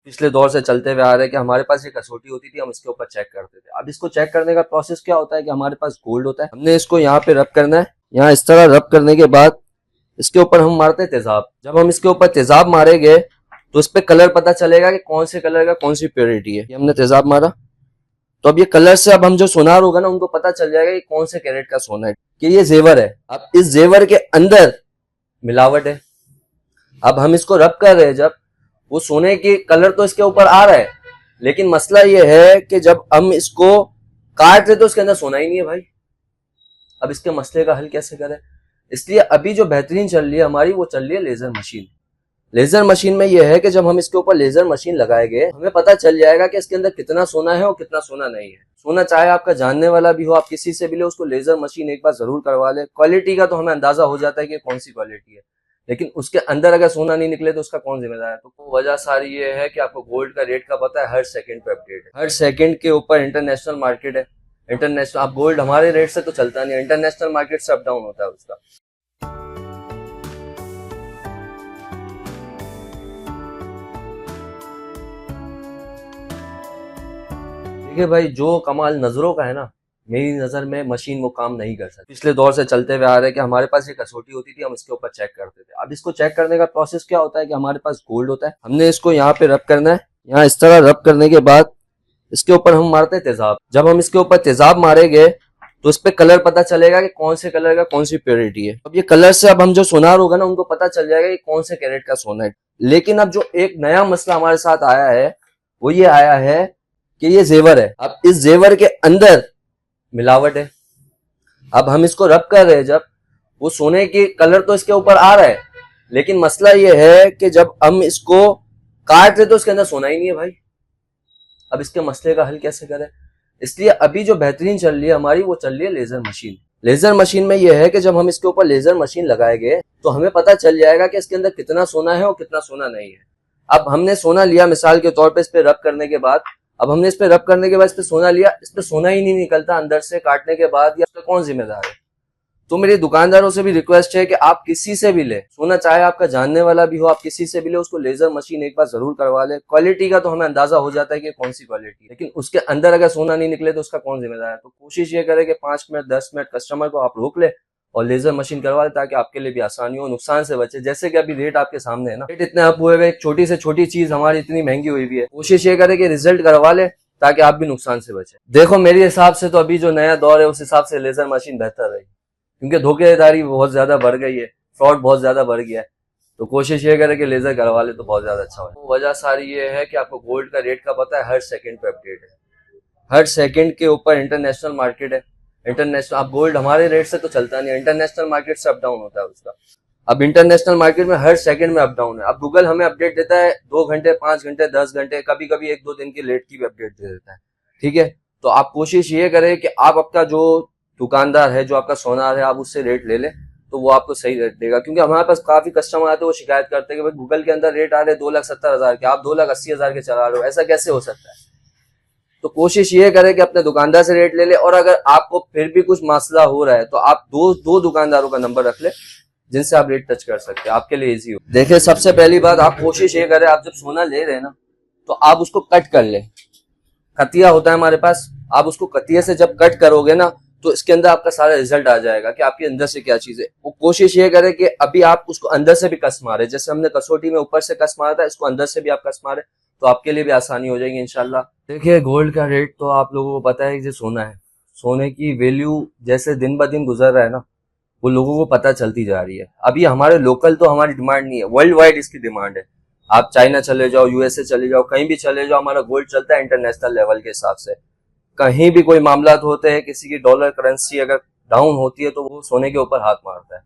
पिछले दौर से चलते हुए आ रहे हैं कि हमारे पास ये कसौटी होती थी, हम इसके ऊपर चेक करते थे। अब इसको चेक करने का प्रोसेस क्या होता है कि हमारे पास गोल्ड होता है, हमने इसको यहाँ पे रब करना है। यहाँ इस तरह रब करने के बाद इसके ऊपर हम मारते हैं तेजाब। जब हम इसके ऊपर तेजाब मारेंगे तो इस पे कलर पता चलेगा कि कौन से कलर का कौन सी प्योरिटी है। ये हमने तेजाब मारा तो अब ये कलर से अब हम जो सोनार होगा ना उनको पता चल जाएगा कि कौन से कैरेट का सोना है, कि ये जेवर है। अब इस जेवर के अंदर मिलावट है। अब हम इसको रब कर रहे हैं, जब वो सोने की कलर तो इसके ऊपर आ रहा है, लेकिन मसला ये है कि जब हम इसको काट रहे तो इसके अंदर सोना ही नहीं है भाई। अब इसके मसले का हल कैसे करें? इसलिए अभी जो बेहतरीन चल रही है हमारी, वो चल रही है लेजर मशीन। लेजर मशीन में यह है कि जब हम इसके ऊपर लेजर मशीन लगाएंगे हमें पता चल जाएगा कि इसके अंदर कितना सोना है और कितना सोना नहीं है। सोना चाहे आपका जानने वाला भी हो, आप किसी से भी ले, उसको लेजर मशीन एक बार जरूर करवा ले। क्वालिटी का तो हमें अंदाजा हो जाता है कि कौन सी क्वालिटी है, लेकिन उसके अंदर अगर सोना नहीं निकले तो उसका कौन जिम्मेदार है? तो वजह सारी ये है कि आपको गोल्ड का रेट का पता है, हर सेकंड पे अपडेट है। हर सेकंड के ऊपर इंटरनेशनल मार्केट है। इंटरनेशनल, आप गोल्ड हमारे रेट से तो चलता नहीं है, इंटरनेशनल मार्केट से अप डाउन होता है उसका। देखिए भाई, जो कमाल नजरों का है ना, मेरी नजर में मशीन वो काम नहीं कर सकती। पिछले दौर से चलते हुए आ रहे हैं कि हमारे पास ये कसौटी होती थी, हम इसके ऊपर चेक करते थे। अब इसको चेक करने का प्रोसेस क्या होता है कि हमारे पास गोल्ड होता है, हमने इसको यहाँ पे रब करना है। यहाँ इस तरह रब करने के बाद इसके ऊपर हम मारते हैं तेजाब। जब हम इसके ऊपर तेजाब मारेंगे तो इस पे कलर पता चलेगा कि कौन से कलर का कौन सी प्योरिटी है। अब ये कलर से अब हम जो सोनार होगा ना उनको पता चल जाएगा कि कौन से कैरेट का सोना है। लेकिन अब जो एक नया मसला हमारे साथ आया है वो ये आया है कि ये जेवर है। अब इस जेवर के अंदर मिलावट है। अब हम इसको रब कर रहे हैं, जब वो सोने की कलर तो इसके ऊपर आ रहा है, लेकिन मसला ये है कि जब हम इसको काट रहे तो इसके अंदर सोना ही नहीं है भाई। अब इसके मसले का हल कैसे करें? इसलिए अभी जो बेहतरीन चल रही है हमारी, वो चल रही है लेजर मशीन। लेजर मशीन में यह है कि जब हम इसके ऊपर लेजर मशीन लगाएंगे तो हमें पता चल जाएगा कि इसके अंदर कितना सोना है और कितना सोना नहीं है। अब हमने सोना लिया मिसाल के तौर पे, इस पे रब करने के बाद, अब हमने इस पे रब करने के बाद इस पे सोना लिया, इस पे सोना ही नहीं निकलता अंदर से काटने के बाद, या इसका कौन जिम्मेदार है? तो मेरे दुकानदारों से भी रिक्वेस्ट है कि आप किसी से भी ले, सोना चाहे आपका जानने वाला भी हो, आप किसी से भी ले, उसको लेजर मशीन एक बार जरूर करवा ले। क्वालिटी का तो हमें अंदाजा हो जाता है कि कौन सी क्वालिटी है, लेकिन उसके अंदर अगर सोना नहीं निकले तो उसका कौन जिम्मेदार है? तो कोशिश ये करे कि 5 मिनट 10 मिनट कस्टमर को आप रोक ले और लेजर मशीन करवा ले, ताकि आपके लिए भी आसानी हो, नुकसान से बचे। जैसे कि अभी रेट आपके सामने है ना, रेट इतने अप हुए हुए, एक छोटी से छोटी चीज हमारी इतनी महंगी हुई हुई है। कोशिश ये करे कि रिजल्ट करवा ले ताकि आप भी नुकसान से बचे। देखो मेरे हिसाब से तो अभी जो नया दौर है उस हिसाब से लेजर मशीन बेहतर रहेगी, क्योंकि धोखेधारी बहुत ज्यादा बढ़ गई है, फ्रॉड बहुत ज्यादा बढ़ गया है। तो कोशिश ये करे कि लेजर करवा ले तो बहुत ज्यादा अच्छा हो। तो वजह सारी ये है कि आपको गोल्ड का रेट का पता है, हर सेकंड पे अपडेट है। हर सेकंड के ऊपर इंटरनेशनल मार्केट है। इंटरनेशनल, आप गोल्ड हमारे रेट से तो चलता नहीं है, इंटरनेशनल मार्केट से अप डाउन होता है उसका। अब इंटरनेशनल मार्केट में हर सेकंड में अप डाउन है। अब गूगल हमें अपडेट देता है 2 घंटे 5 घंटे 10 घंटे, कभी कभी 1-2 दिन की लेट की भी अपडेट दे देता है। ठीक है, तो आप कोशिश ये करें कि आप आपका जो दुकानदार है, जो आपका सोनार है, आप उससे रेट ले लें तो वो आपको सही रेट देगा। क्योंकि हमारे पास काफी कस्टमर आते हैं, वो शिकायत करते हैं कि भाई गूगल के अंदर रेट आ रहे 2,70,000 के, आप 2,80,000 के चला रहे हो, ऐसा कैसे हो सकता है? तो कोशिश ये करें कि अपने दुकानदार से रेट ले ले। और अगर आपको फिर भी कुछ मसला हो रहा है तो आप दो दुकानदारों का नंबर रख ले जिनसे आप रेट टच कर सकते हैं, आपके लिए इजी हो। देखिए सबसे पहली बात, आप कोशिश ये करें, आप जब सोना ले रहे हैं ना तो आप उसको कट कर ले। कतिया होता है हमारे पास, आप उसको कतिये से जब कट करोगे ना तो इसके अंदर आपका सारा रिजल्ट आ जाएगा कि आपके अंदर से क्या चीज है। वो कोशिश ये करें कि अभी आप उसको अंदर से भी कस मारे, जैसे हमने कसौटी में ऊपर से कस मारा था, इसको अंदर से भी आप कस मारे तो आपके लिए भी आसानी हो जाएगी इंशाल्लाह। देखिए गोल्ड का रेट तो आप लोगों को पता है कि जो सोना है, सोने की वैल्यू जैसे दिन ब दिन गुजर रहा है ना, वो लोगों को पता चलती जा रही है। अभी हमारे लोकल तो हमारी डिमांड नहीं है, वर्ल्ड वाइड इसकी डिमांड है। आप चाइना चले जाओ, यूएसए चले जाओ, कहीं भी चले जाओ, हमारा गोल्ड चलता है इंटरनेशनल लेवल के हिसाब से। कहीं भी कोई मामला होते हैं, किसी की डॉलर करेंसी अगर डाउन होती है तो वो सोने के ऊपर हाथ मारता है,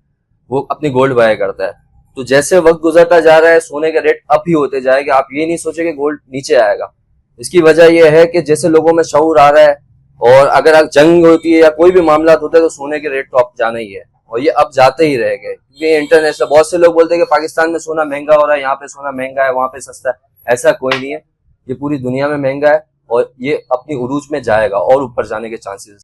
वो अपनी गोल्ड बाय करता है। तो जैसे वक्त गुजरता जा रहा है सोने का रेट अप ही होते जाएगा। आप ये नहीं सोचे कि गोल्ड नीचे आएगा। इसकी वजह यह है कि जैसे लोगों में शऊर आ रहा है, और अगर जंग होती है या कोई भी मामला होता है तो सोने के रेट तो अब जाना ही है, और ये अब जाते ही रहेंगे। ये इंटरनेशनल, बहुत से लोग बोलते हैं कि पाकिस्तान में सोना महंगा हो रहा है, यहाँ पे सोना महंगा है, वहां पे सस्ता है। ऐसा कोई नहीं है, ये पूरी दुनिया में महंगा है और ये अपनी उरूज में जाएगा और ऊपर जाने के चांसेस